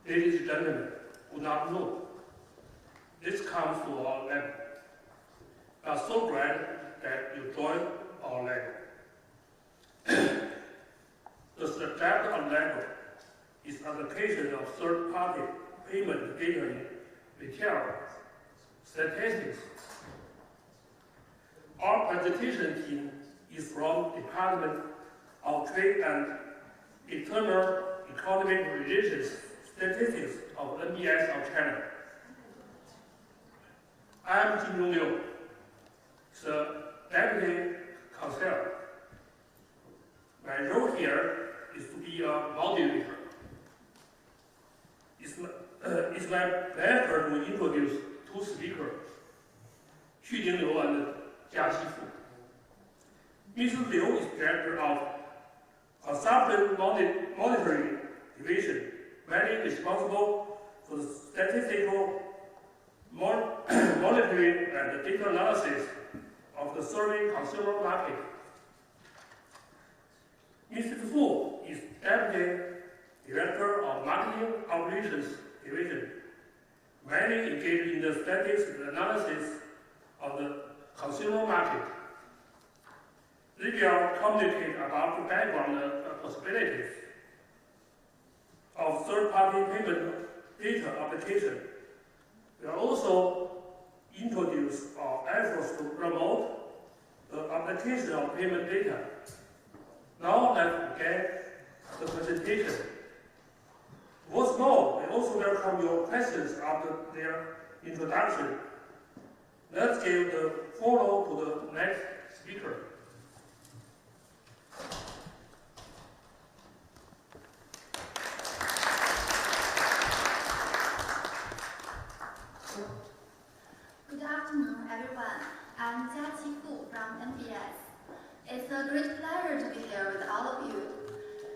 ladies and gentlemen, would not know. This comes to our level. We are so glad that you joined our level. The subject of level is application of third-party payment data in retail statistics. Our presentation team is from Department of Trade and Internal Economic Relations Statistics of NBS-China. I am Jin Liu, the Deputy Consul. My role here is to be a moderator. It's my pleasure to introduce two speakers, Xu Jingliu and Jia Qifu. Mr. Liu is Director of Consumption Monitoring Division, mainly responsible for the statistical monitoring and data analysis of the serving consumer market. Mr. Fu is Deputy Director of Marketing Operations Division, mainly engaged in the statistical analysis of the consumer market. They will communicate about the background possibilities of third-party payment data application. We will also introduce our efforts to promote the application of payment data. Now let's begin the presentation. What's more, we also welcome your questions after their introduction. Let's give the floor to the next speaker. Good afternoon, everyone. I'm Jia Qifu from NBS. It's a great pleasure to be here with all of you.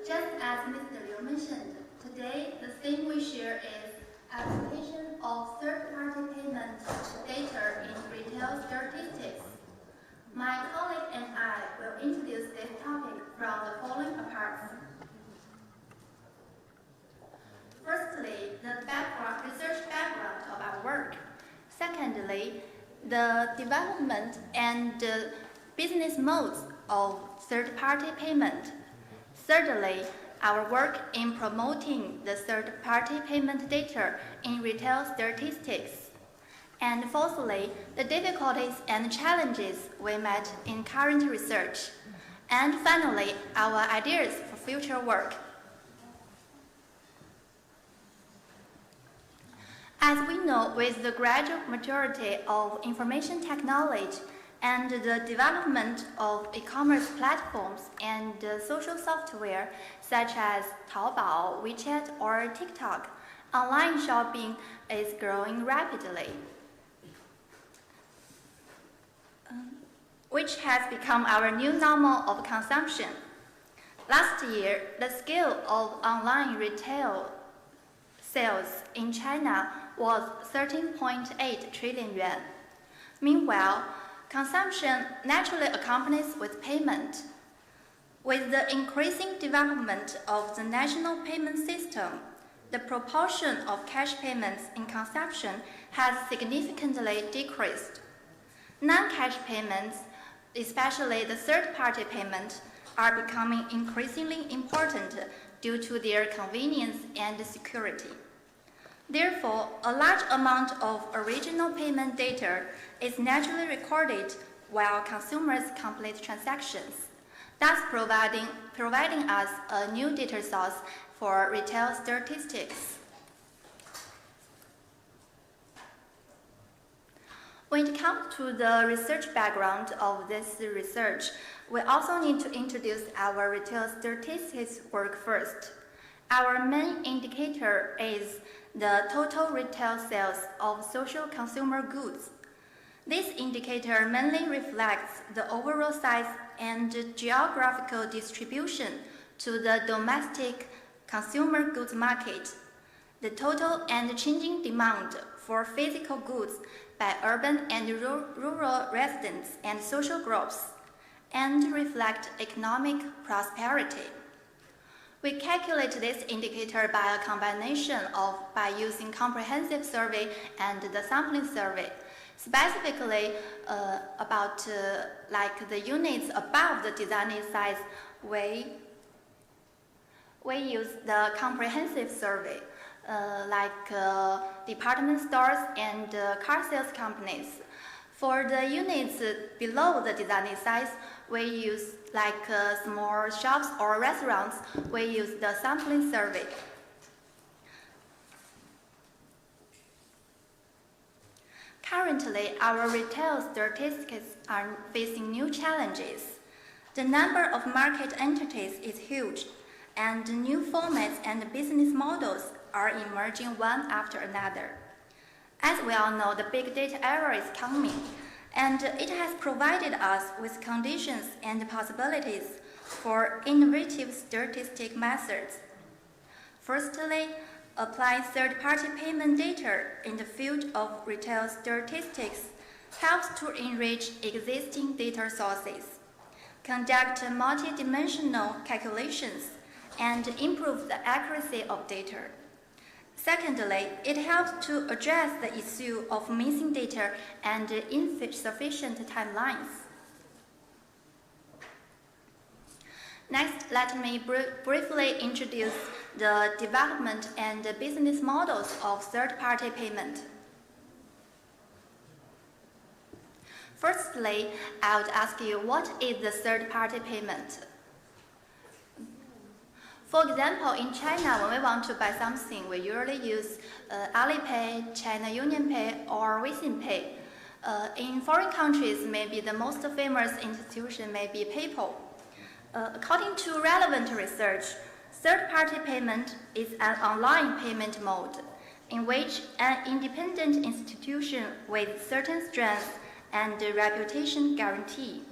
Just as Mr. Liu mentioned, today the theme we share is application of third-party payment data in retail statistics. My colleague and I will introduce this topic from the following parts. Firstly, the research background of our work. Secondly, the development and business modes of third-party payment. Thirdly, our work in promoting the third-party payment data in retail statistics. And fourthly, the difficulties and challenges we met in current research. And finally, our ideas for future work. As we know, with the gradual maturity of information technology and the development of e-commerce platforms and social software such as Taobao, WeChat, or TikTok, online shopping is growing rapidly, which has become our new normal of consumption. Last year, the scale of online retail sales in China was 13.8 trillion yuan. Meanwhile, consumption naturally accompanies with payment. With the increasing development of the national payment system, the proportion of cash payments in consumption has significantly decreased. Non-cash payments, especially the third-party payment, are becoming increasingly important due to their convenience and security. Therefore, a large amount of original payment data is naturally recorded while consumers complete transactions, thus providing us a new data source for retail statistics. When it comes to the research background of this research, we also need to introduce our retail statistics work first. Our main indicator is the total retail sales of social consumer goods. This indicator mainly reflects the overall size and geographical distribution to the domestic consumer goods market, the total and changing demand for physical goods by urban and rural residents and social groups, and reflect economic prosperity. We calculate this indicator by a combination by using comprehensive survey and the sampling survey. Specifically, like the units above the designated size, we use the comprehensive survey, like department stores and car sales companies. For the units below the designated size, we use like small shops or restaurants, we use the sampling survey. Currently, our retail statistics are facing new challenges. The number of market entities is huge, and new formats and business models are emerging one after another. As we all know, the big data era is coming, and it has provided us with conditions and possibilities for innovative statistic methods. Firstly, applying third-party payment data in the field of retail statistics helps to enrich existing data sources, conduct multidimensional calculations, and improve the accuracy of data. Secondly, it helps to address the issue of missing data and insufficient timelines. Next, let me briefly introduce the development and the business models of third-party payment. Firstly, I would ask you, what is the third-party payment? For example, in China, when we want to buy something, we usually use Alipay, China Union Pay, or Weixin Pay. In foreign countries, maybe the most famous institution may be PayPal. According to relevant research, third-party payment is an online payment mode in which an independent institution with certain strengths and reputation guarantee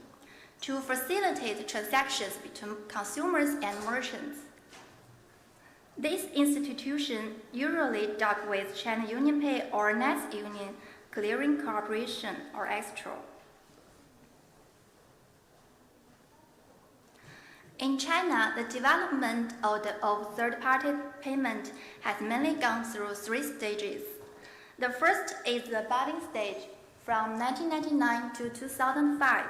to facilitate transactions between consumers and merchants. This institution usually dealt with China Union Pay or Next Union Clearing Corporation or Extra. In China, the development of third-party payment has mainly gone through 3 stages. The first is the budding stage from 1999 to 2005.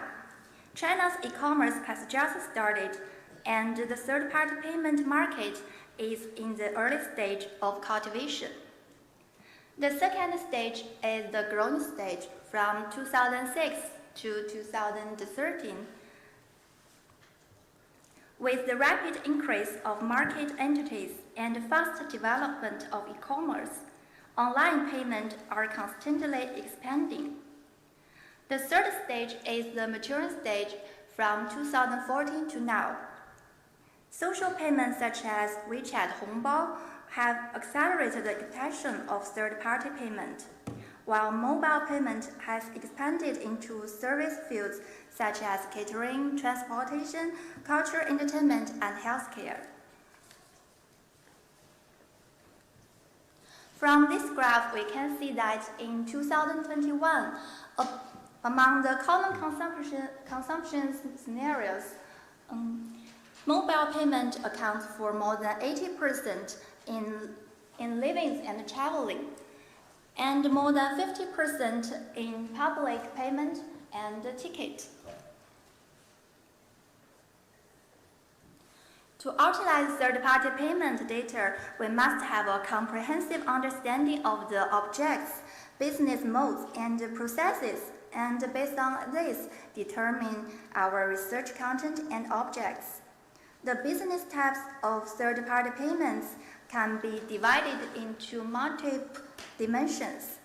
China's e-commerce has just started, and the third-party payment market is in the early stage of cultivation. The second stage is the growing stage from 2006 to 2013. With the rapid increase of market entities and fast development of e-commerce, online payments are constantly expanding. The third stage is the maturing stage from 2014 to now. Social payments such as WeChat Hongbao have accelerated the expansion of third-party payment, while mobile payment has expanded into service fields such as catering, transportation, culture, entertainment, and healthcare. From this graph, we can see that in 2021, among the common consumption scenarios, mobile payment accounts for more than 80% in living and traveling, and more than 50% in public payment and ticket. To utilize third-party payment data, we must have a comprehensive understanding of the objects, business modes, and processes, and based on this, determine our research content and objects. The business types of third-party payments can be divided into multiple dimensions.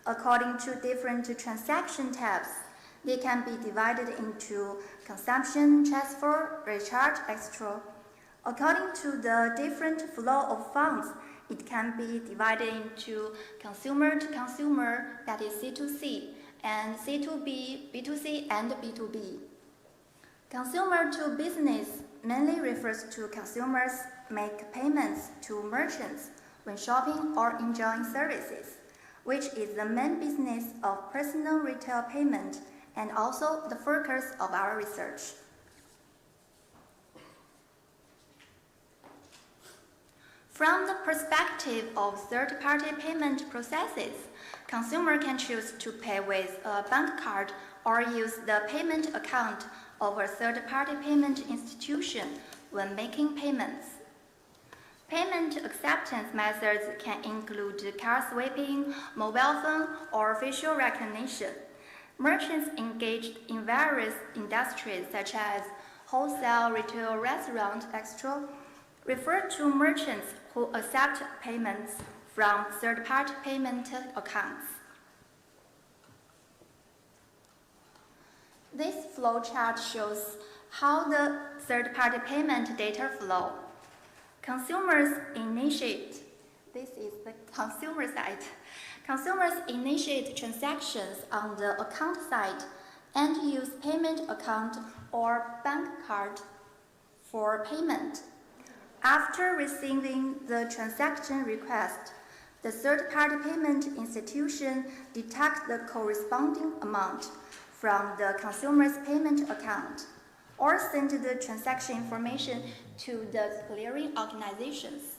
According to different transaction types, they can be divided into consumption, transfer, recharge, etc. According to the different flow of funds, it can be divided into consumer to consumer, that is C2C, and C2B, B2C, and B2B. Consumer to business mainly refers to consumers make payments to merchants when shopping or enjoying services, which is the main business of personal retail payment and also the focus of our research. From the perspective of third-party payment processes, consumer can choose to pay with a bank card or use the payment account of a third-party payment institution when making payments. Payment acceptance methods can include card swiping, mobile phone, or facial recognition. Merchants engaged in various industries such as wholesale, retail, restaurant, etc. refer to merchants who accept payments from third-party payment accounts. This flowchart shows how the third-party payment data flow. Consumers initiate, this is the consumer side. Consumers initiate transactions on the account side and use payment account or bank card for payment. After receiving the transaction request, the third-party payment institution detects the corresponding amount from the consumer's payment account or send the transaction information to the clearing organizations.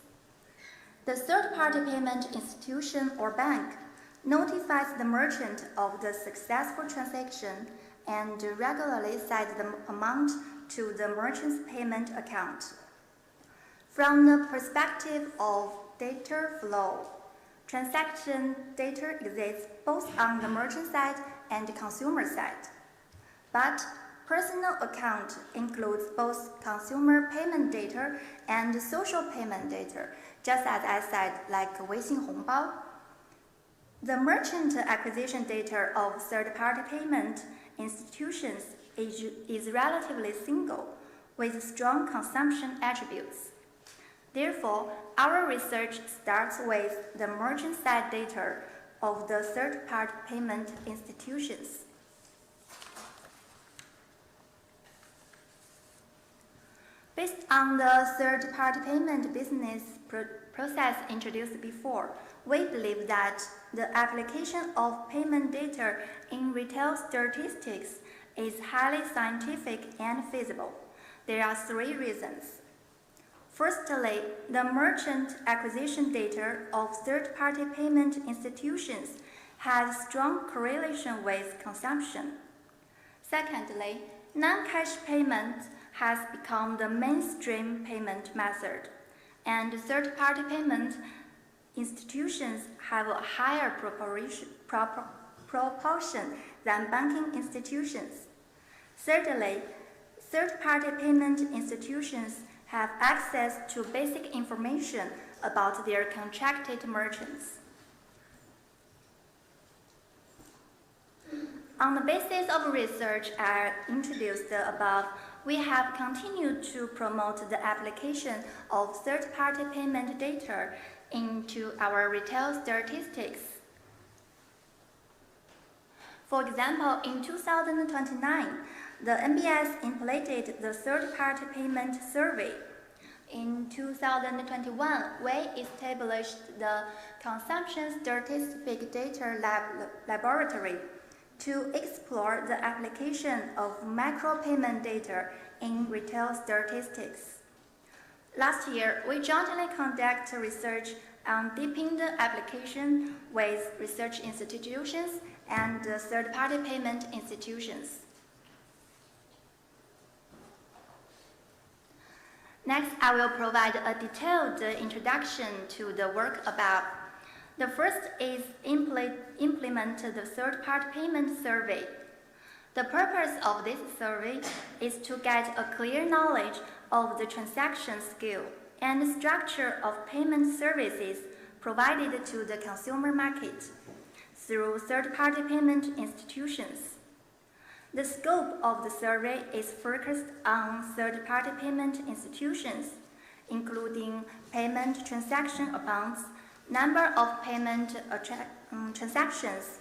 The third-party payment institution or bank notifies the merchant of the successful transaction and regularly sends the amount to the merchant's payment account. From the perspective of data flow, transaction data exists both on the merchant side and the consumer side. But personal account includes both consumer payment data and social payment data, just as I said, like Weixin Hongbao. The merchant acquisition data of third-party payment institutions is relatively single, with strong consumption attributes. Therefore, our research starts with the merchant side data of the third-party payment institutions. Based on the third-party payment business process introduced before, we believe that the application of payment data in retail statistics is highly scientific and feasible. There are 3 reasons. Firstly, the merchant acquisition data of third-party payment institutions has strong correlation with consumption. Secondly, non-cash payment has become the mainstream payment method, and third-party payment institutions have a higher proportion than banking institutions. Thirdly, third-party payment institutions have access to basic information about their contracted merchants. On the basis of research I introduced above, we have continued to promote the application of third-party payment data into our retail statistics. For example, in 2029, the NBS implemented the third-party payment survey. In 2021, we established the Consumption Statistic Data Laboratory to explore the application of micro-payment data in retail statistics. Last year, we jointly conducted research on deepening the application with research institutions and third-party payment institutions. Next, I will provide a detailed introduction to the work above. The first is implement the third-party payment survey. The purpose of this survey is to get a clear knowledge of the transaction scale and structure of payment services provided to the consumer market through third-party payment institutions. The scope of the survey is focused on third-party payment institutions, including payment transaction amounts, number of payment transactions,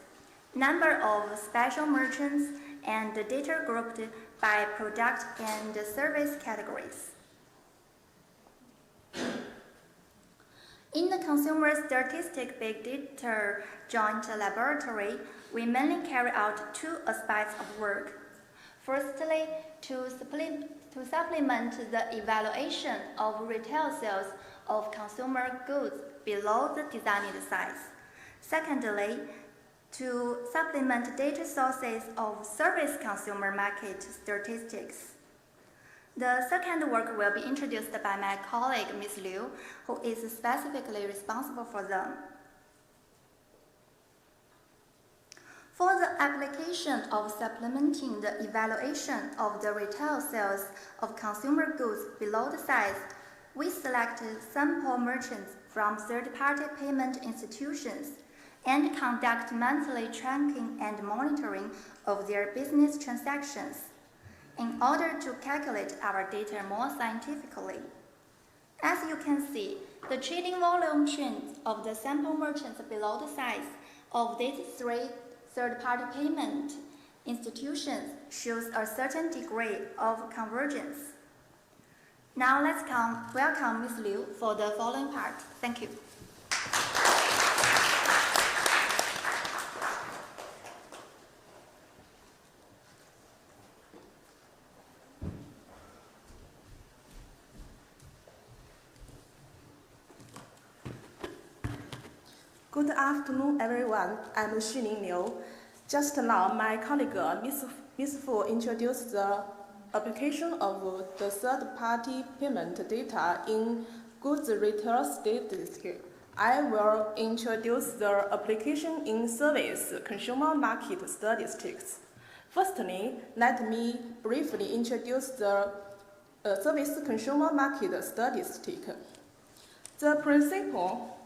number of special merchants, and data grouped by product and service categories. In the Consumer Statistic Big Data Joint Laboratory, we mainly carry out 2 aspects of work. Firstly, to supplement the evaluation of retail sales of consumer goods below the designed size. Secondly, to supplement data sources of service consumer market statistics. The second work will be introduced by my colleague, Ms. Liu, who is specifically responsible for them. For the application of supplementing the evaluation of the retail sales of consumer goods below the size, we selected sample merchants from third-party payment institutions and conduct monthly tracking and monitoring of their business transactions in order to calculate our data more scientifically. As you can see, the trading volume trends of the sample merchants below the size of these three third-party payment institutions shows a certain degree of convergence. Now let's welcome Ms. Liu for the following part. Thank you. Good afternoon, everyone. I'm Xuning Liu. Just now, my colleague, Ms. Fu, introduced the application of the third-party payment data in goods retail statistics. I will introduce the application in service consumer market statistics. Firstly, let me briefly introduce the service consumer market statistics. The principle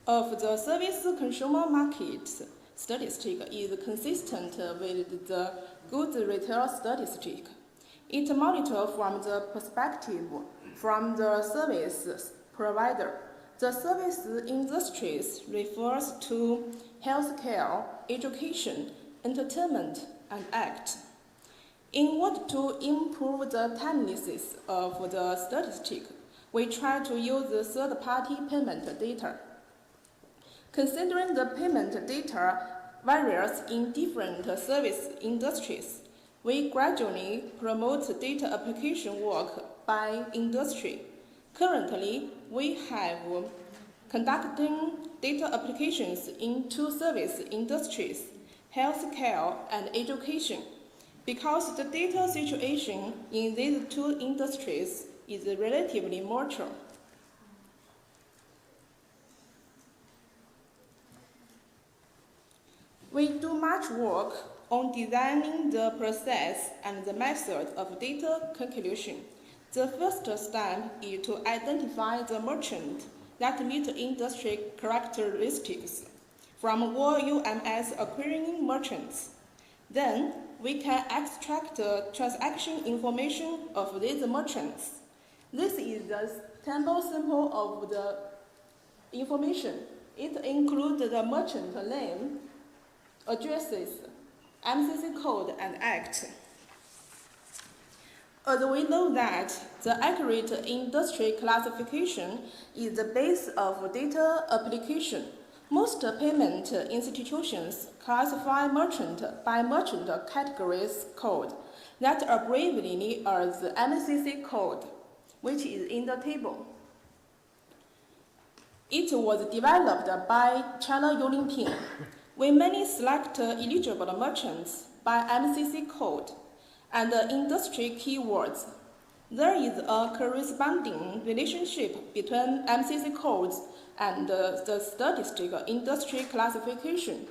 of the service consumer market statistic is consistent with the goods retail statistic. It monitors from the perspective from the service provider. The service industries refers to healthcare, education, entertainment, and act. In order to improve the timeliness of the statistic, we try to use the third-party payment data. Considering the payment data varies in different service industries, we gradually promote data application work by industry. Currently, we have conducting data applications in two service industries, healthcare and education, because the data situation in these two industries is relatively mature. We do much work on designing the process and the method of data calculation. The first step is to identify the merchant that meet industry characteristics from all UMS acquiring merchants. Then, we can extract the transaction information of these merchants. This is the sample of the information. It includes the merchant name, addresses, MCC code, and act. As we know that the accurate industry classification is the base of data application, most payment institutions classify merchant by merchant categories code that abbreviated as MCC code, which is in the table. It was developed by China Union Team. We mainly select eligible merchants by MCC code and industry keywords. There is a corresponding relationship between MCC codes and the statistical industry classification.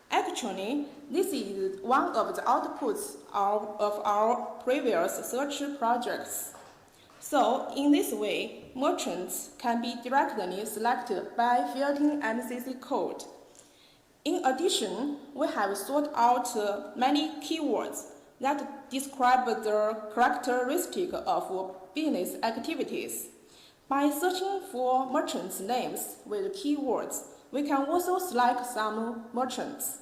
Actually, this is one of the outputs of our previous search projects. So, in this way, merchants can be directly selected by filtering MCC code. In addition, we have sought out many keywords that describe the characteristic of business activities. By searching for merchants' names with keywords, we can also select some merchants.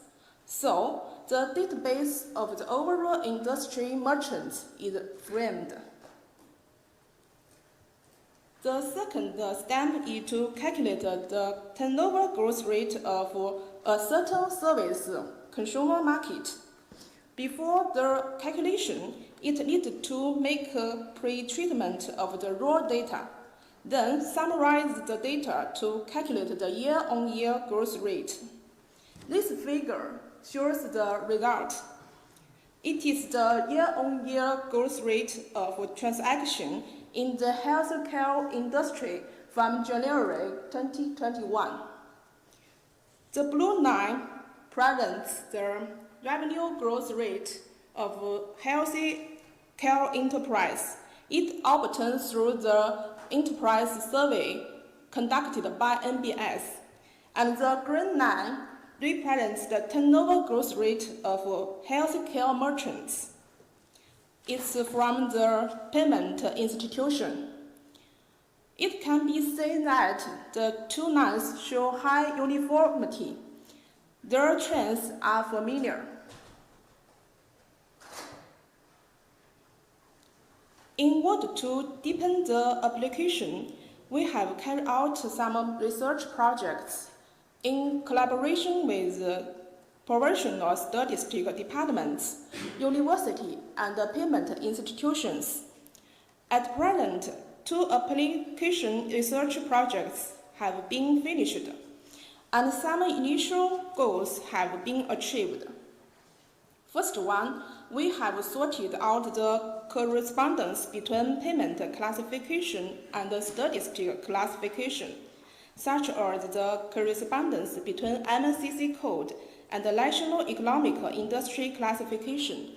So, the database of the overall industry merchants is framed. The second step is to calculate the turnover growth rate of a certain service consumer market. Before the calculation, it needs to make a pre-treatment of the raw data. then summarize the data to calculate the year-on-year growth rate. This figure shows the result. It is the year-on-year growth rate of transaction in the healthcare industry from January 2021. The blue line presents the revenue growth rate of healthy care enterprise. It obtained through the enterprise survey conducted by NBS, and the green line represents the turnover growth rate of healthcare merchants. It's from the payment institution. It can be said that the two lines show high uniformity. Their trends are familiar. In order to deepen the application, we have carried out some research projects in collaboration with professional statistical departments, university, and payment institutions. At present, 2 application research projects have been finished, and some initial goals have been achieved. First one, we have sorted out the correspondence between payment classification and statistical classification, such as the correspondence between MCC code and the National Economic Industry classification.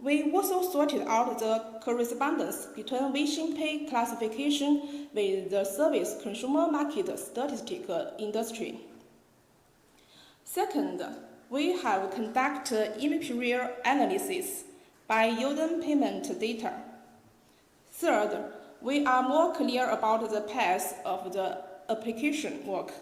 We also sorted out the correspondence between Weixin Pay classification with the service consumer market statistical industry. Second, we have conducted empirical analysis by using payment data. Third, we are more clear about the path of the application work.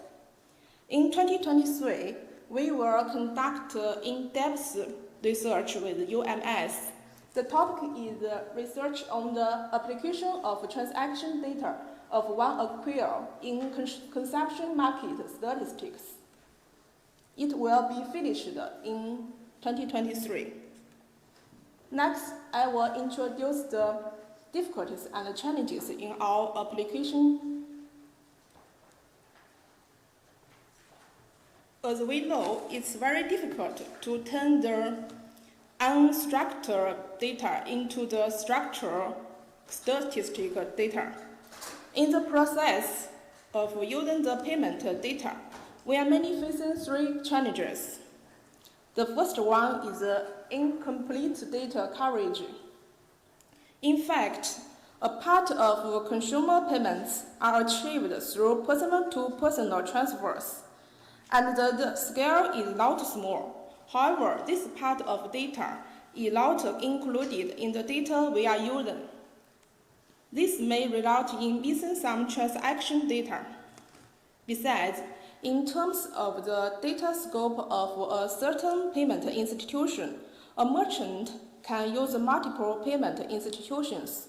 In 2023, we will conduct in-depth research with UMS. The topic is research on the application of transaction data of one acquire in consumption market statistics. It will be finished in 2023. Next, I will introduce the difficulties and challenges in our application. As we know, it's very difficult to turn the unstructured data into the structured statistical data. In the process of using the payment data, we are mainly facing 3 challenges. The first one is incomplete data coverage. In fact, a part of consumer payments are achieved through personal-to-personal transfers, and the scale is not small. However, this part of data is not included in the data we are using. This may result in missing some transaction data. Besides, in terms of the data scope of a certain payment institution, a merchant can use multiple payment institutions.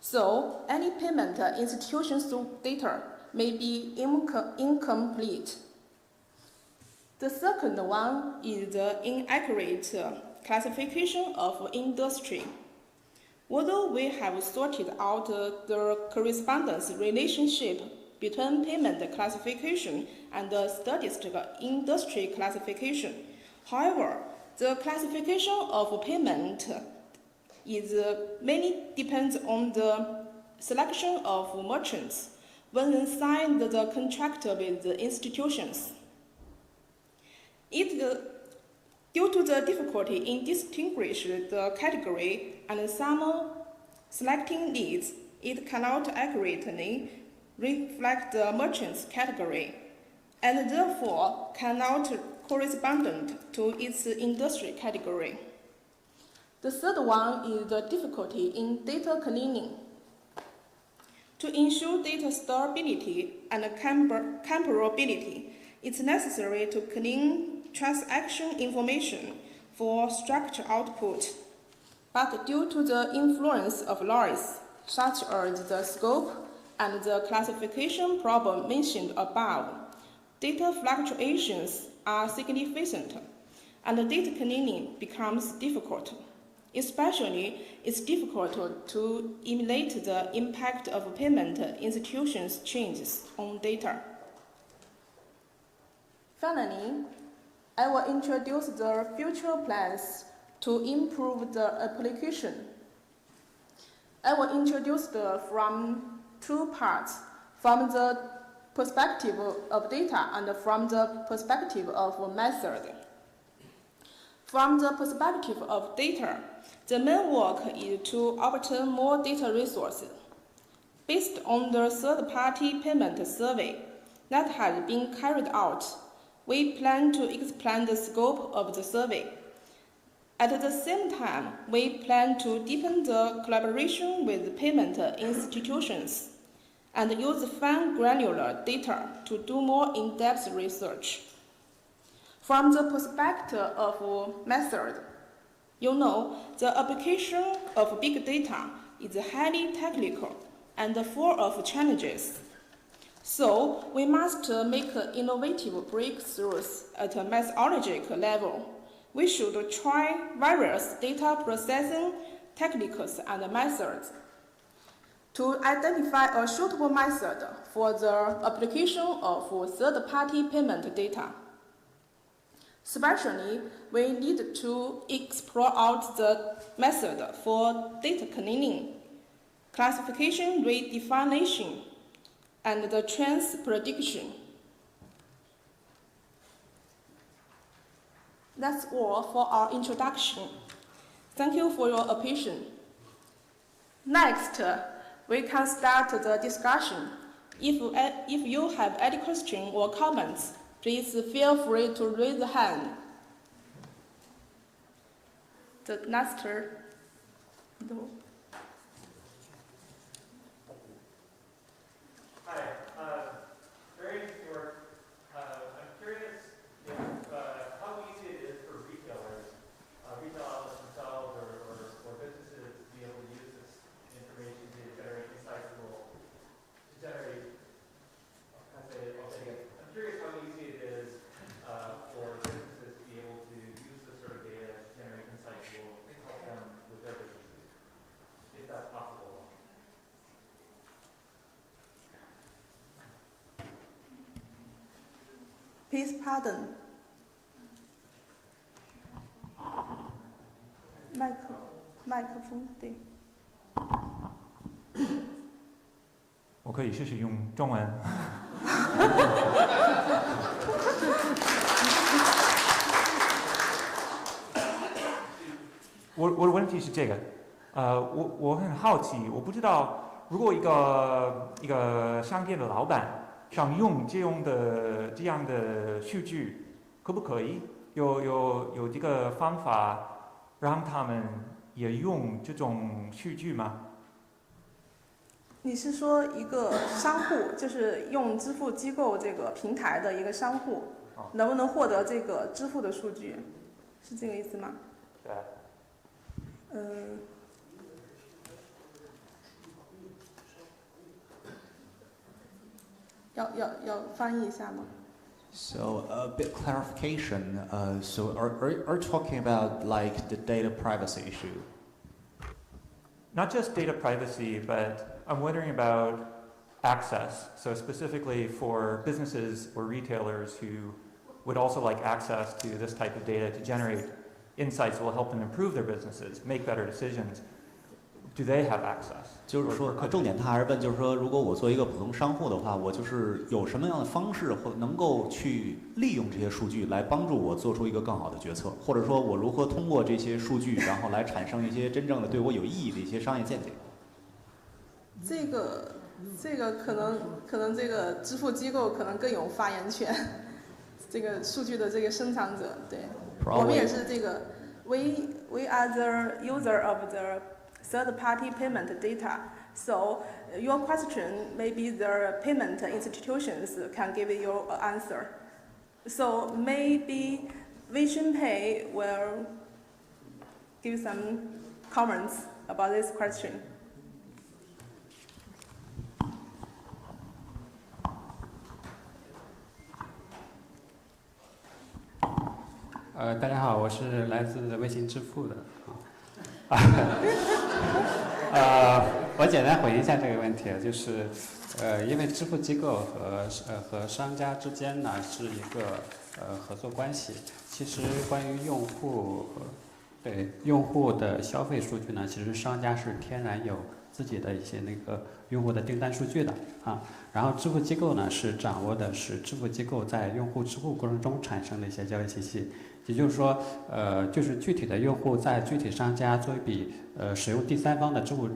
So, any payment institution's data may be incomplete. The second one is the inaccurate classification of industry. Although we have sorted out the correspondence relationship between payment classification and the statistical industry classification, however, the classification of payment mainly depends on the selection of merchants when they sign the contract with the institutions. Due to the difficulty in distinguishing the category and some selecting needs, it cannot accurately reflect the merchant's category, and therefore cannot correspond to its industry category. The third one is the difficulty in data cleaning. To ensure data stability and comparability, it's necessary to clean transaction information for structure output. But due to the influence of laws, such as the scope and the classification problem mentioned above, data fluctuations are significant, and data cleaning becomes difficult. Especially, it's difficult to emulate the impact of payment institutions' changes on data. Finally, I will introduce the future plans to improve the application. I will introduce from two parts, from the perspective of data and from the perspective of method. From the perspective of data, the main work is to obtain more data resources. Based on the third-party payment survey that has been carried out, we plan to expand the scope of the survey. At the same time, we plan to deepen the collaboration with payment institutions and use fine granular data to do more in-depth research. From the perspective of method, you know, the application of big data is highly technical and full of challenges. So, we must make innovative breakthroughs at a methodological level. We should try various data processing techniques and methods to identify a suitable method for the application of third-party payment data. Especially, we need to explore out the method for data cleaning, classification redefinition, and the trends prediction. That's all for our introduction. Thank you for your attention. Next, we can start the discussion. If you have any questions or comments, please feel free to raise the hand. The next, no. Hi, very interesting work. I'm curious if, how easy it is for retailers, retail outlets themselves or businesses to be able to use this information to generate insightful, to generate, I'm curious how easy it is for businesses to be able to use this sort of data to generate insightful, help them with their businesses, if that's possible. Please pardon. Microphone, 对。我可以试试用中文。我的问题是这个，我很好奇，我不知道如果一个商店的老板想用这样的数据，可不可以有这个方法让他们也用这种数据吗？你是说一个商户，就是用支付机构这个平台的一个商户，能不能获得这个支付的数据？是这个意思吗？对。要翻译一下吗？ So a bit clarification. So are you talking about like the data privacy issue? Not just data privacy, but I'm wondering about access. So specifically for businesses or retailers who would also like access to this type of data to generate insights that will help them improve their businesses, make better decisions. Do they have access? 就是说，重点他还是问，就是说，如果我作为一个普通商户的话，我就是有什么样的方式或能够去利用这些数据来帮助我做出一个更好的决策，或者说我如何通过这些数据，然后来产生一些真正的对我有意义的一些商业见解。这个可能这个支付机构可能更有发言权，这个数据的这个生产者，对，我们也是这个 we are the user of the third-party payment data. So your question, maybe the payment institutions can give you an answer. So maybe Vision Pay will give some comments about this question. 大家好，我是来自微信支付的我简单回应一下这个问题，就是，因为支付机构和商家之间呢是一个合作关系。其实关于用户对用户的消费数据呢，其实商家是天然有自己的一些那个用户的订单数据的啊。然后支付机构呢是掌握的是支付机构在用户支付过程中产生的一些交易信息。也就是说，就是具体的用户在具体商家做一笔使用第三方的支付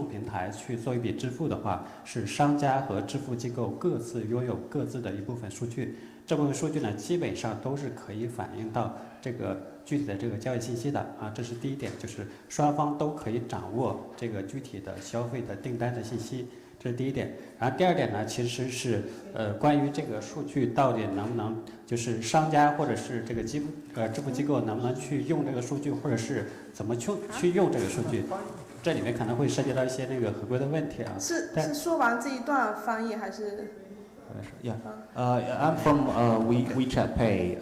平台去做一笔支付的话，是商家和支付机构各自拥有各自的一部分数据。这部分数据呢，基本上都是可以反映到这个具体的这个交易信息的啊。这是第一点，就是双方都可以掌握这个具体的消费的订单的信息。这是第一点，然后第二点呢，其实是关于这个数据到底能不能，就是商家或者是这个支付机构能不能去用这个数据，或者是怎么去用这个数据，这里面可能会涉及到一些那个合规的问题啊。是说完这一段翻译还是？Yeah, I'm from WeChat Pay.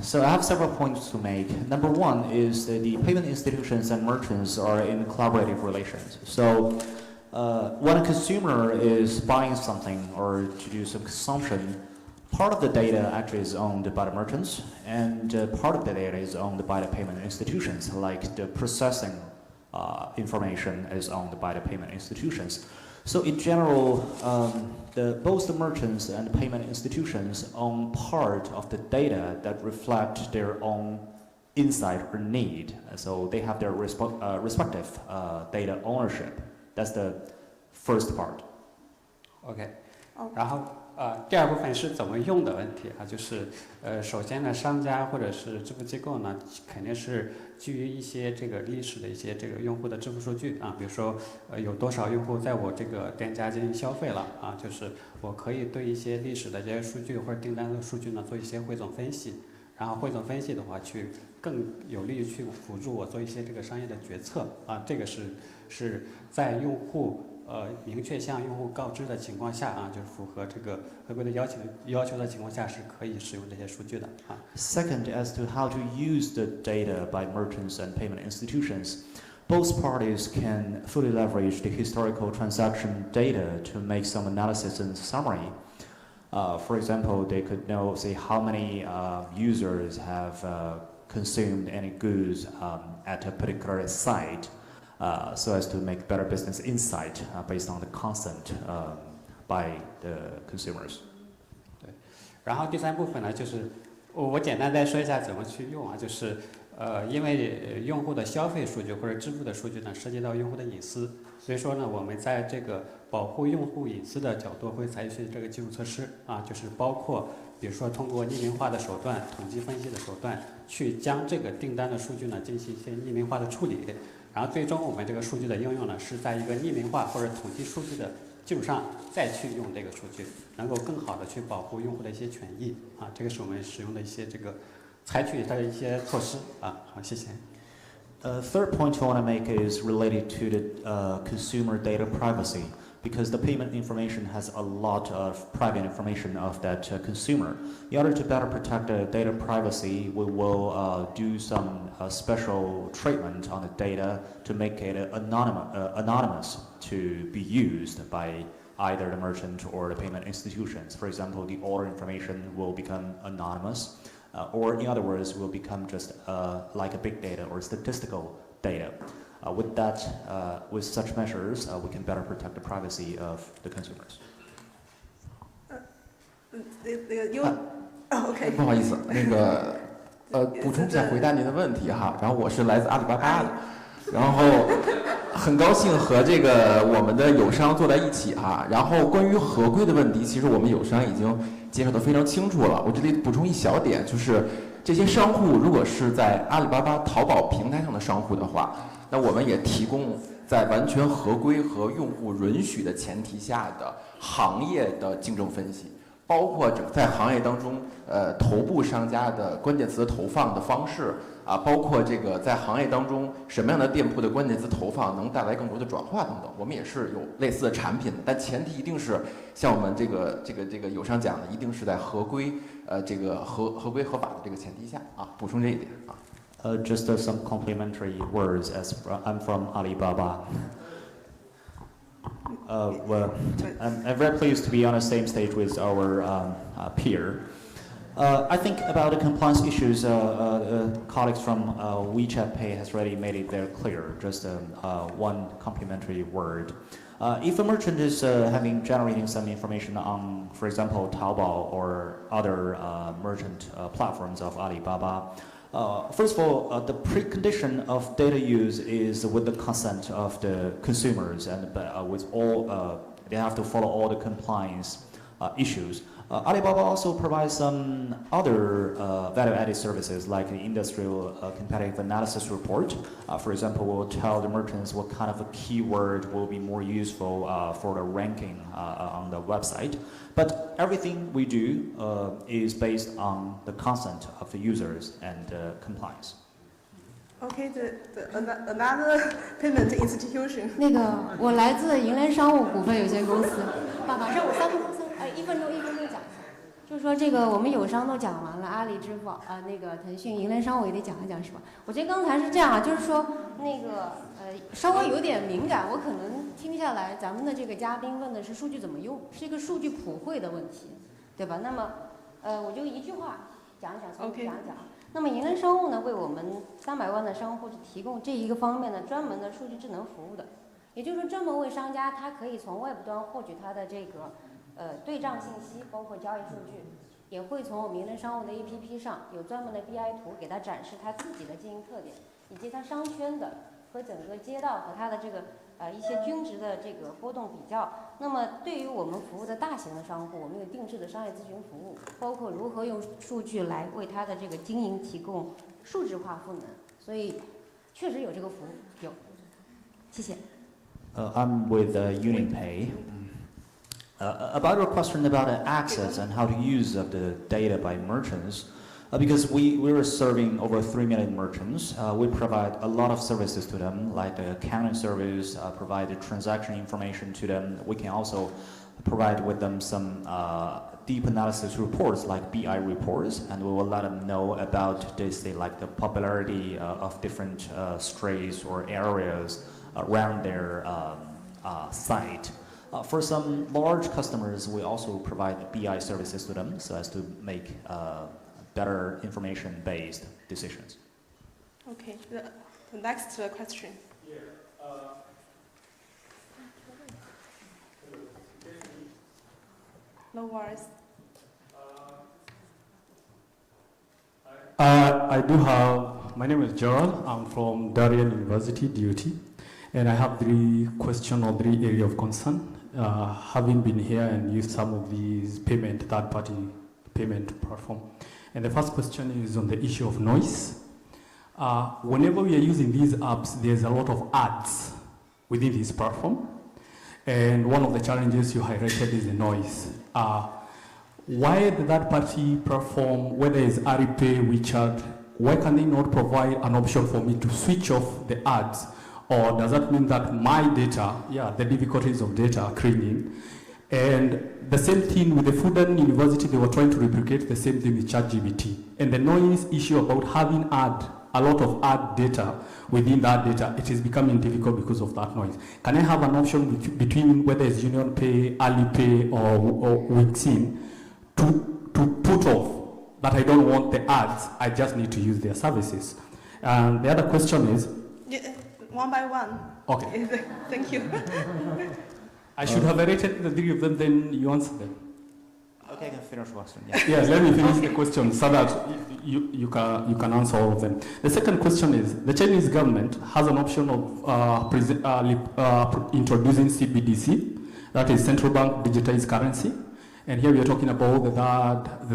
So I have several points to make. Number one is that the payment institutions and merchants are in collaborative relations. So when a consumer is buying something or to do some consumption, part of the data actually is owned by the merchants, and part of the data is owned by the payment institutions, like the processing information is owned by the payment institutions. So in general, both the merchants and the payment institutions own part of the data that reflect their own insight or need. So they have their respective data ownership. That's the first part. OK. 然后第二部分是怎么用的问题啊，就是首先呢，商家或者是支付机构呢，肯定是基于一些这个历史的一些这个用户的支付数据啊，比如说有多少用户在我这个店家进行消费了啊，就是我可以对一些历史的这些数据或者订单的数据呢做一些汇总分析，然后汇总分析的话，去更有利于去辅助我做一些这个商业的决策啊，这个是在用户明确向用户告知的情况下啊，就是符合这个合规的要求的情况下，是可以使用这些数据的啊。Second, as to how to use the data by merchants and payment institutions, both parties can fully leverage the historical transaction data to make some analysis and summary. For example, they could know, say, how many users have consumed any goods at a particular site. So as to make better business insight based on the consent by the consumers. 对，然后第三部分呢，就是我简单再说一下怎么去用啊，就是因为用户的消费数据或者支付的数据呢，涉及到用户的隐私，所以说呢，我们在这个保护用户隐私的角度会采取这个基础措施啊，就是包括比如说通过匿名化的手段、统计分析的手段，去将这个订单的数据呢进行一些匿名化的处理。然后最终我们这个数据的应用呢，是在一个匿名化或者统计数据的基础上再去用这个数据，能够更好的去保护用户的一些权益啊，这个是我们使用的一些这个采取它的一些措施啊。好，谢谢。Third point I want to make is related to the consumer data privacy, because the payment information has a lot of private information of that consumer. In order to better protect the data privacy, we will do some special treatment on the data to make it anonymous to be used by either the merchant or the payment institutions. For example, the order information will become anonymous, or in other words, will become just like a big data or statistical data. With such measures, we can better protect the privacy of the consumers. OK， 不好意思，那个补充一下回答您的问题哈。然后我是来自阿里巴巴的，然后很高兴和这个我们的友商坐在一起哈。然后关于合规的问题，其实我们友商已经介绍得非常清楚了。我这里补充一小点，就是这些商户如果是在阿里巴巴淘宝平台上的商户的话，那我们也提供在完全合规和用户允许的前提下的行业的竞争分析，包括在行业当中头部商家的关键词投放的方式啊，包括这个在行业当中什么样的店铺的关键词投放能带来更多的转化等等，我们也是有类似的产品的，但前提一定是像我们这个友商讲的，一定是在合规这个合规合法的这个前提下啊，补充这一点啊。Just some complimentary words as I'm from Alibaba. Well, I'm very pleased to be on the same stage with our peer. I think about the compliance issues, colleagues from WeChat Pay has already made it very clear, just one complimentary word. If a merchant is generating some information on, for example, Taobao or other merchant platforms of Alibaba, first of all, the precondition of data use is with the consent of the consumers, and with all, they have to follow all the compliance issues. Alibaba also provides some other value-added services like the industrial competitive analysis report. For example, we'll tell the merchants what kind of a keyword will be more useful for the ranking on the website. But everything we do is based on the consent of the users and compliance. Okay, another payment institution. 那个，我来自银联商务股份有限公司。马上我3分钟，1分钟讲一下。就是说这个我们友商都讲完了，阿里、支付宝那个腾讯、银联商务也得讲一讲，是吧？我觉得刚才是这样啊，就是说那个稍微有点敏感，我可能听下来，咱们的这个嘉宾问的是数据怎么用，是一个数据普惠的问题，对吧？那么我就一句话讲一讲，讲一讲。那么银联商务呢，为我们300万的商户提供这一个方面的专门的数据智能服务的，也就是说专门为商家，他可以从外部端获取他的这个对账信息，包括交易数据，也会从我们银联商务的 APP 上有专门的 BI 图给他展示他自己的经营特点，以及他商圈的和整个街道和他的这个一些均值的这个波动比较。那么对于我们服务的大型的商户，我们有定制的商业咨询服务，包括如何用数据来为他的这个经营提供数字化赋能。所以确实有这个服务，有。谢谢。I'm with UnionPay. About your question about access and how to use of the data by merchants, because we were serving over 3 million merchants, we provide a lot of services to them, like the accounting service, provide the transaction information to them. We can also provide with them some deep analysis reports, like BI reports, and we will let them know about this, like the popularity of different straits or areas around their site. For some large customers, we also provide BI services to them so as to make better information-based decisions. Okay, the next question. Yeah. No worries. I do have, my name is Gerald, I'm from Darien University, DUT, and I have 3 questions or 3 areas of concern. Having been here and used some of these third-party payment platform. And the first question is on the issue of noise. Whenever we are using these apps, there's a lot of ads within this platform. And one of the challenges you highlighted is the noise. Why the third-party platform, whether it's Alipay, WeChat, why can they not provide an option for me to switch off the ads? Or does that mean that my data, the difficulties of data cleaning, and the same thing with the Fudan University, they were trying to replicate the same thing with ChatGPT. And the noise issue about having a lot of ad data within that data, it is becoming difficult because of that noise. Can I have an option between whether it's UnionPay, Alipay, or Wixin to put off that I don't want the ads, I just need to use their services? And the other question is, one by one. Okay. Thank you. I should have rated the 3 of them, then you answer them. Okay, I can finish question. Yes, let me finish the question so that you can answer all of them. The second question is, the Chinese government has an option of introducing CBDC, that is central bank digitized currency. And here we are talking about the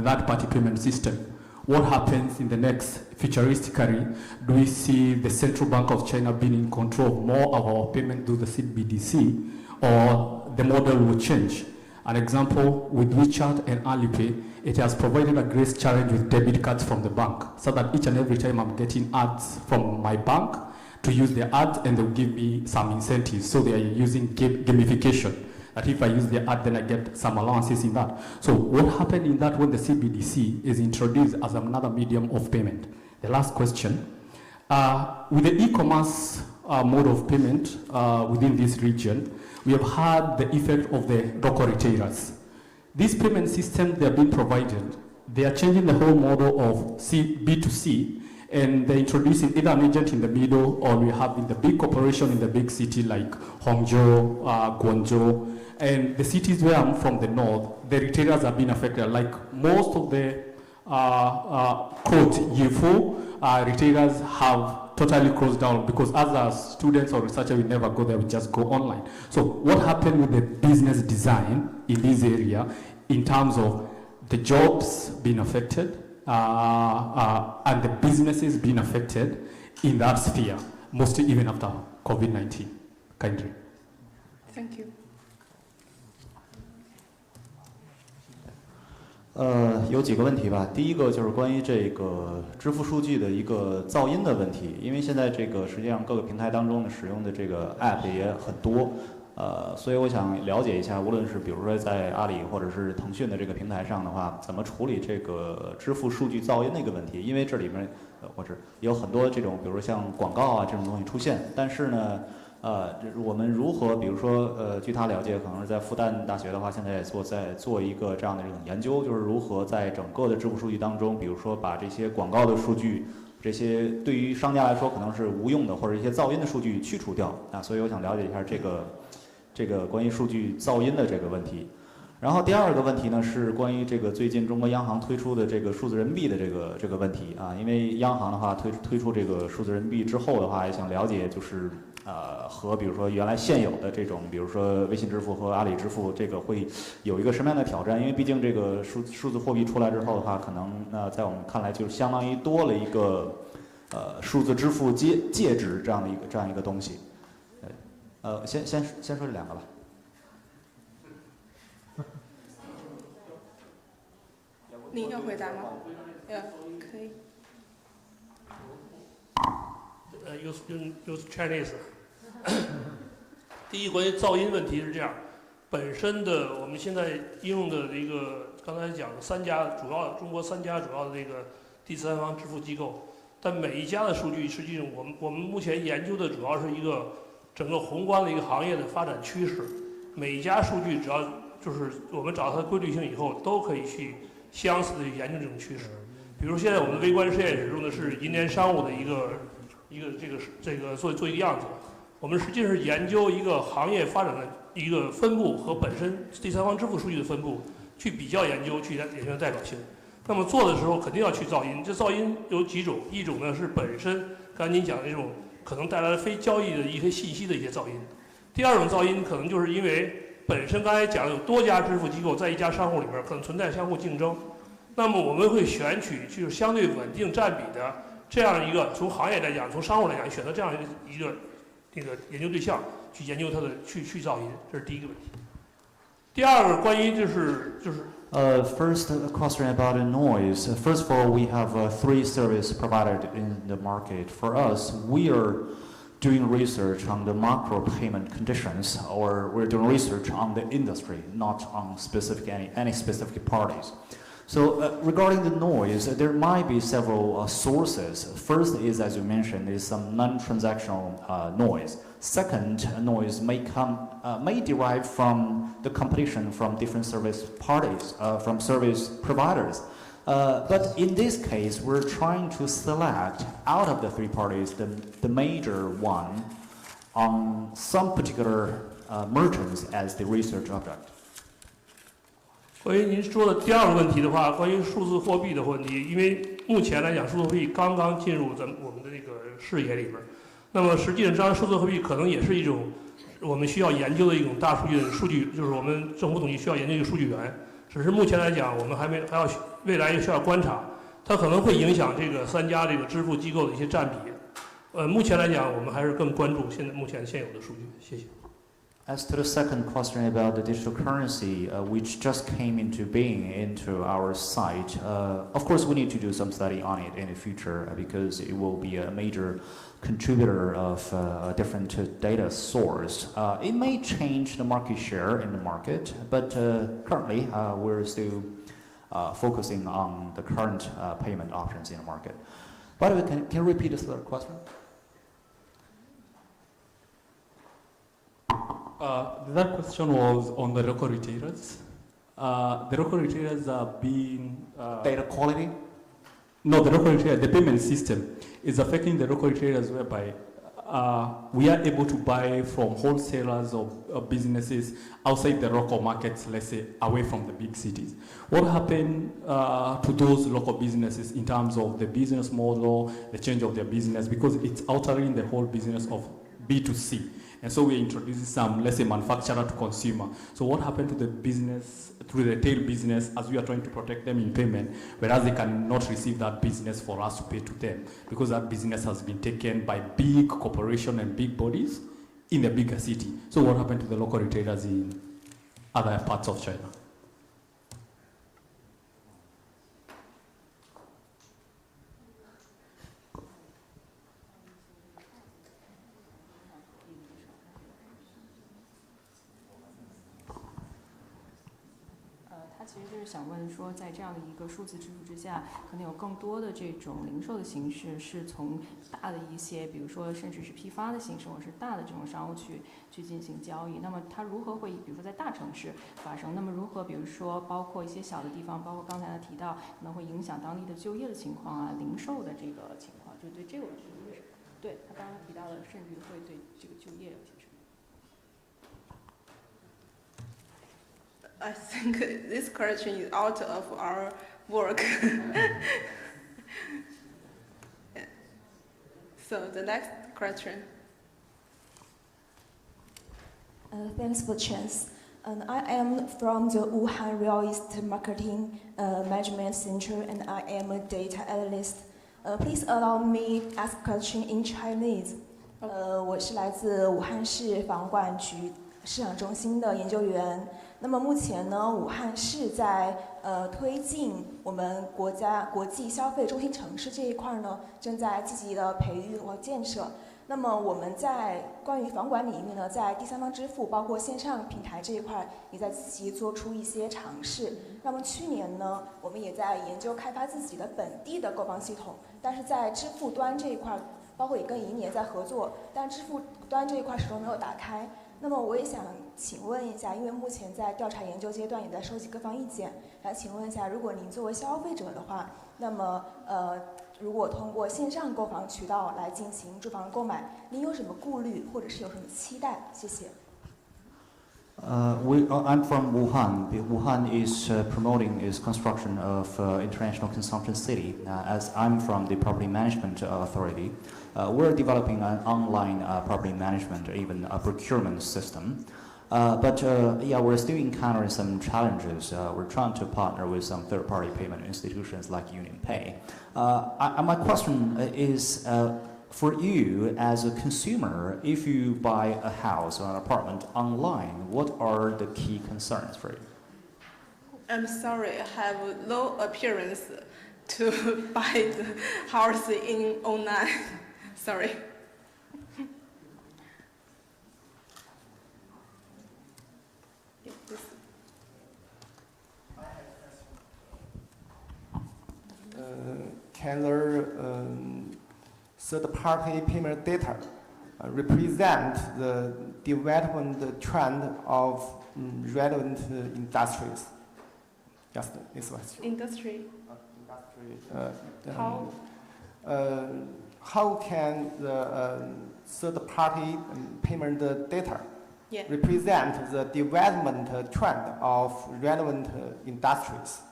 third-party payment system. What happens in the next, futuristically, do we see the Central Bank of China being in control of more of our payment through the CBDC, or the model will change? An example, with WeChat and Alipay, it has provided a great challenge with debit cards from the bank, so that each and every time I'm getting ads from my bank to use their ads, and they'll give me some incentives. So they are using gamification. That if I use the ad, then I get some allowances in that. So what happened in that when the CBDC is introduced as another medium of payment? The last question, With the e-commerce mode of payment within this region, we have had the effect of the local retailers. These payment systems they have been provided, they are changing the whole model of B2C, and they're introducing either an agent in the middle, or we have in the big corporation in the big city like Hangzhou, Guangzhou, and the cities where I'm from, the north, the retailers have been affected. Like most of the quote Yifu retailers have totally closed down because as students or researchers, we never go there, we just go online. So what happened with the business design in this area in terms of the jobs being affected and the businesses being affected in that sphere, mostly even after COVID-19. Kindly. Thank you. 有几个问题吧。第一个就是关于这个支付数据的一个噪音的问题，因为现在这个实际上各个平台当中呢使用的这个 app 也很多，所以我想了解一下，无论是比如说在阿里或者是腾讯的这个平台上的话，怎么处理这个支付数据噪音的一个问题？因为这里面或者有很多这种，比如说像广告啊这种东西出现，但是呢。我们如何，比如说，据他了解，可能是在复旦大学的话，现在也在做一个这样的这种研究，就是如何在整个的支付数据当中，比如说把这些广告的数据，这些对于商家来说可能是无用的或者一些噪音的数据去除掉啊，所以我想了解一下这个关于数据噪音的这个问题。然后第二个问题呢是关于这个最近中国央行推出的这个数字人民币的这个问题啊，因为央行的话推出这个数字人民币之后的话，也想了解就是。和比如说原来现有的这种，比如说微信支付和阿里支付，这个会有一个什么样的挑战？因为毕竟这个数字货币出来之后的话，可能在我们看来就是相当于多了一个数字支付介质这样一个东西。先说这两个吧。您要回答吗？可以。use Chinese。第一，关于噪音问题是这样，本身的我们现在应用的一个刚才讲的中国三家主要的这个第三方支付机构，但每一家的数据实际上我们目前研究的主要是一个整个宏观的一个行业的发展趋势，每一家数据只要就是我们找到它的规律性以后，都可以去相似的去研究这种趋势。比如现在我们的微观实验室用的是银联商务的一个这个做一个样子，我们实际上是研究一个行业发展的一个分布和本身第三方支付数据的分布，去比较研究，去研究代表性。那么做的时候肯定要去噪音，这噪音有几种，一种呢是本身刚才您讲的这种可能带来非交易的一些信息的一些噪音，第二种噪音可能就是因为本身刚才讲有多家支付机构在一家商户里面可能存在相互竞争，那么我们会选取就是相对稳定占比的。这样一个从行业来讲，从商务来讲，选择这样一个研究对象去研究它的去噪音，这是第一个问题。第二个关于就是First, a question about the noise. First of all, we have 3 service provided in the market. For us, we are doing research on the macro payment conditions, or we're doing research on the industry, not on any specific parties. So regarding the noise, there might be several sources. First is, as you mentioned, is some non-transactional noise. Second, noise may derive from the competition from different service parties, from service providers. But in this case, we're trying to select out of the 3 parties the major one on some particular merchants as the research object. 关于您说的第二个问题的话，关于数字货币的问题，因为目前来讲，数字货币刚刚进入我们的这个视野里边，那么实际上，这样数字货币可能也是一种我们需要研究的一种大数据的数据，就是我们政府统计需要研究一个数据源。只是目前来讲，我们还要未来也需要观察，它可能会影响这个3家这个支付机构的一些占比。目前来讲，我们还是更关注目前现有的数据。谢谢。As to the second question about the digital currency, which just came into being into our site, of course we need to do some study on it in the future because it will be a major contributor of a different data source. It may change the market share in the market, but currently we're still focusing on the current payment options in the market. By the way, can you repeat the third question? The third question was on the local retailers. The local retailers are being... Data quality? No, the local retailer, the payment system is affecting the local retailers whereby we are able to buy from wholesalers or businesses outside the local markets, let's say, away from the big cities. What happened to those local businesses in terms of the business model, the change of their business, because it's altering the whole business of B2C. And so we're introducing some, let's say, manufacturer to consumer. So what happened to the business, to the retail business, as we are trying to protect them in payment, whereas they cannot receive that business for us to pay to them, because that business has been taken by big corporations and big bodies in the bigger city. So what happened to the local retailers in other parts of China?其实就是想问说，在这样的一个数字支付之下，可能有更多的这种零售的形式是从大的一些，比如说甚至是批发的形式，或者是大的这种商务去进行交易。那么它如何会，比如说在大城市发生？那么如何，比如说包括一些小的地方，包括刚才他提到可能会影响当地的就业的情况啊，零售的这个情况，就对这个对他刚刚提到的，甚至会对这个就业有些什么？ I think this question is out of our work. Yeah. So the next question. Thanks for the chance. I am from the Wuhan Real Estate Marketing Management Center, and I am a data analyst. Please allow me ask question in Chinese. 我是来自武汉市房管局市场中心的研究员。 那么目前呢，武汉市在推进我们国际消费中心城市这一块呢，正在积极的培育和建设。那么我们在关于房管领域呢，在第三方支付包括线上平台这一块，也在积极做出一些尝试。那么去年呢，我们也在研究开发自己的本地的购房系统，但是在支付端这一块，包括也跟银联在合作，但支付端这一块始终没有打开。 那么我也想请问一下，因为目前在调查研究阶段，也在收集各方意见，想请问一下，如果您作为消费者的话，那么如果通过线上购房渠道来进行住房购买，您有什么顾虑，或者是有什么期待？谢谢。 I'm from Wuhan. Wuhan is promoting its construction of international consumption city. As I'm from the property management authority, we're developing an online property management, even a procurement system. But yeah, we're still encountering some challenges. We're trying to partner with some third-party payment institutions like UnionPay. My question is, for you as a consumer, if you buy a house or an apartment online, what are the key concerns for you? I'm sorry, I have no appearance to buy the house in online. Sorry. Can the third-party payment data represent the development trend of relevant industries? Just this question. Industry. How? How can the third-party payment data represent the development trend of relevant industries?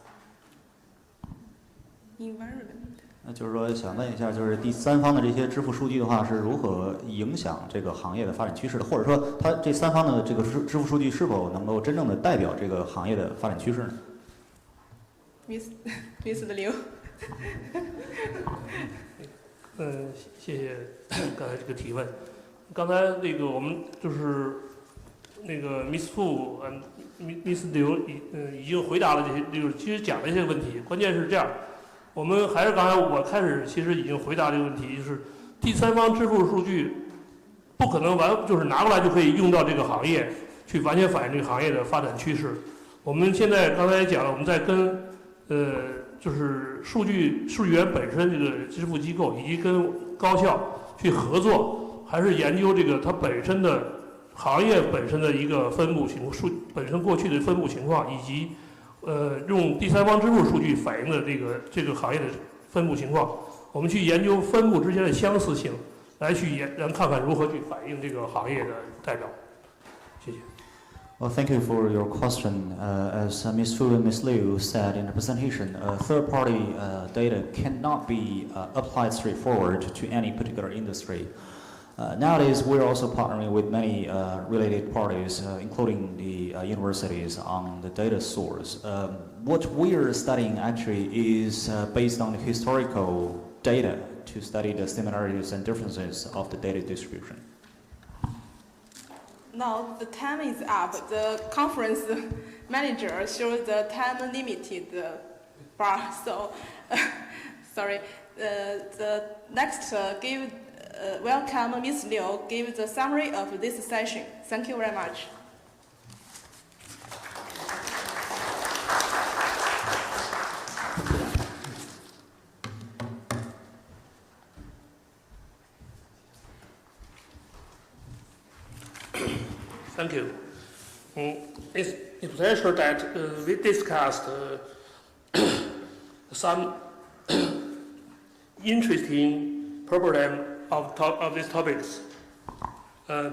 Environment. 那就是说，想问一下，就是第三方的这些支付数据的话，是如何影响这个行业的发展趋势的？或者说，它这三方的这个支付数据是否能够真正的代表这个行业的发展趋势呢？Mr. Liu。谢谢刚才这个提问。刚才那个我们就是那个 Miss Fu Miss 刘已经回答了这些，就是其实讲了一些问题。关键是这样。 我们还是刚才我开始其实已经回答这个问题，就是第三方支付数据不可能就是拿过来就可以用到这个行业，去完全反映这个行业的发展趋势。我们现在刚才也讲了，我们在跟就就是数据源本身这个支付机构以及跟高校去合作，还是研究这个它本身的行业本身的一个分布情况，本身过去的分布情况，以及用第三方支付数据反映的这个行业的分布情况，我们去研究分布之间的相似性，来看看如何去反映这个行业的代表。谢谢。Well, thank you for your question. As Ms. Fu and Ms. Liu said in the presentation, third-party data cannot be applied straightforward to any particular industry. Nowadays, we're also partnering with many related parties, including the universities, on the data source. What we are studying actually is based on the historical data to study the similarities and differences of the data distribution. Now the time is up. The conference manager shows the time limited bar. So, sorry. The next welcome Ms. Liu give the summary of this session. Thank you very much. Thank you. It's a pleasure that we discussed some interesting problem of these topics.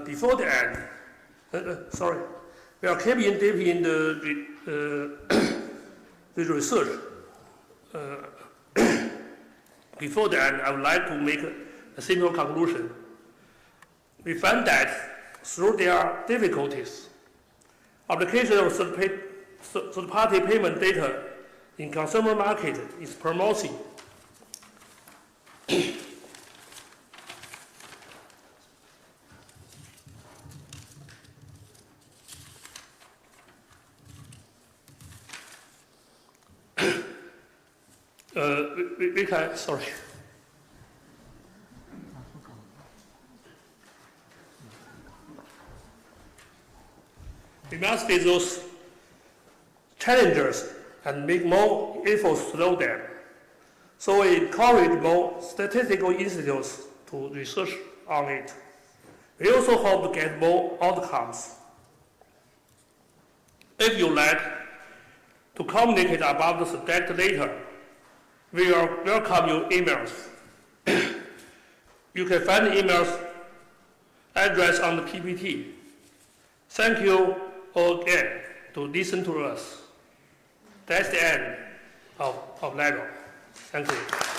Before the end, sorry, we are keeping deep in the research. Before the end, I would like to make a simple conclusion. We find that through their difficulties, application of third-party payment data in consumer market is promising. We can, sorry. We must face those challenges and make more efforts to know them. So we encourage more statistical institutes to research on it. We also hope to get more outcomes. If you like to communicate about the subject later, we will welcome your emails. You can find the emails address on the PPT. Thank you all again to listen to us. That's the end of lecture. Thank you.